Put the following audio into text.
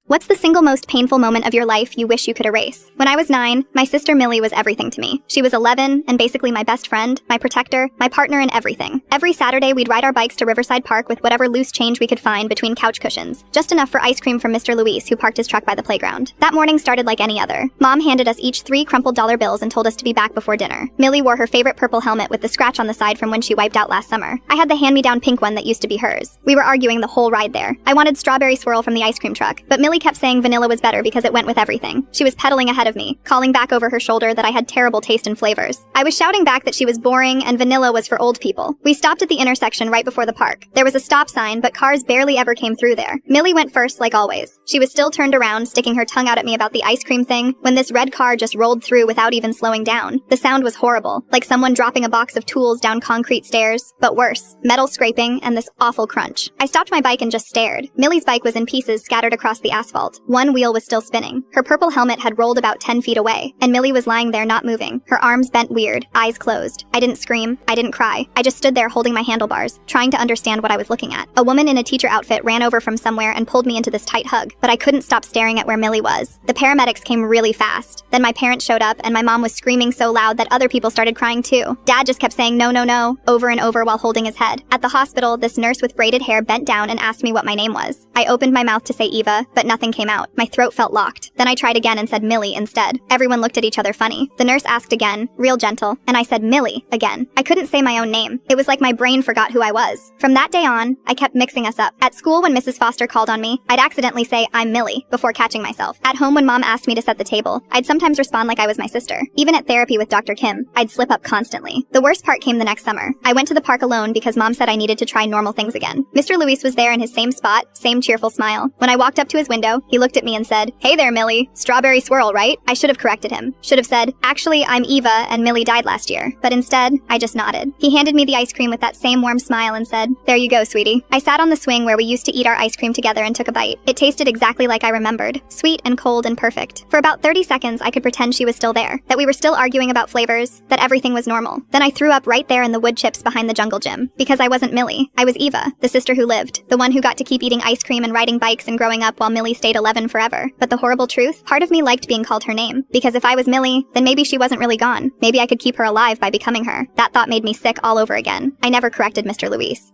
What's the single most painful moment of your life you wish you could erase? When I was 9, my sister Millie was everything to me. She was 11 and basically my best friend, my protector, my partner in everything. Every Saturday we'd ride our bikes to Riverside Park with whatever loose change we could find between couch cushions. Just enough for ice cream from Mr. Luis, who parked his truck by the playground. That morning started like any other. Mom handed us each 3 crumpled dollar bills and told us to be back before dinner. Millie wore her favorite purple helmet with the scratch on the side from when she wiped out last summer. I had the hand-me-down pink one that used to be hers. We were arguing the whole ride there. I wanted strawberry swirl from the ice cream truck, but Millie kept saying vanilla was better because it went with everything. She was pedaling ahead of me, calling back over her shoulder that I had terrible taste in flavors. I was shouting back that she was boring and vanilla was for old people. We stopped at the intersection right before the park. There was a stop sign, but cars barely ever came through there. Millie went first like always. She was still turned around, sticking her tongue out at me about the ice cream thing, when this red car just rolled through without even slowing down. The sound was horrible, like someone dropping a box of tools down concrete stairs, but worse, metal scraping and this awful crunch. I stopped my bike and just stared. Millie's bike was in pieces scattered across the asphalt. One wheel was still spinning. Her purple helmet had rolled about 10 feet away, and Millie was lying there not moving, her arms bent weird, eyes closed. I didn't scream. I didn't cry. I just stood there holding my handlebars, trying to understand what I was looking at. A woman in a teacher outfit ran over from somewhere and pulled me into this tight hug, but I couldn't stop staring at where Millie was. The paramedics came really fast. Then my parents showed up, and my mom was screaming so loud that other people started crying too. Dad just kept saying no, no, no, over and over while holding his head. At the hospital, this nurse with braided hair bent down and asked me what my name was. I opened my mouth to say Eva, but nothing came out. My throat felt locked. Then I tried again and said Millie instead. Everyone looked at each other funny. The nurse asked again, real gentle, and I said Millie again. I couldn't say my own name. It was like my brain forgot who I was. From that day on, I kept mixing us up. At school, when Mrs. Foster called on me, I'd accidentally say I'm Millie before catching myself. At home, when Mom asked me to set the table, I'd sometimes respond like I was my sister. Even at therapy with Dr. Kim, I'd slip up constantly. The worst part came the next summer. I went to the park alone because Mom said I needed to try normal things again. Mr. Luis was there in his same spot, same cheerful smile. When I walked up to his window, he looked at me and said, "Hey there, Millie. Strawberry swirl, right?" I should have corrected him. Should have said, "Actually, I'm Eva and Millie died last year." But instead, I just nodded. He handed me the ice cream with that same warm smile and said, "There you go, sweetie." I sat on the swing where we used to eat our ice cream together and took a bite. It tasted exactly like I remembered, sweet and cold and perfect. For about 30 seconds, I could pretend she was still there, that we were still arguing about flavors, that everything was normal. Then I threw up right there in the wood chips behind the jungle gym. Because I wasn't Millie. I was Eva, the sister who lived, the one who got to keep eating ice cream and riding bikes and growing up while Millie stayed 11 forever. But the horrible truth? Part of me liked being called her name. Because if I was Millie, then maybe she wasn't really gone. Maybe I could keep her alive by becoming her. That thought made me sick all over again. I never corrected Mr. Luis.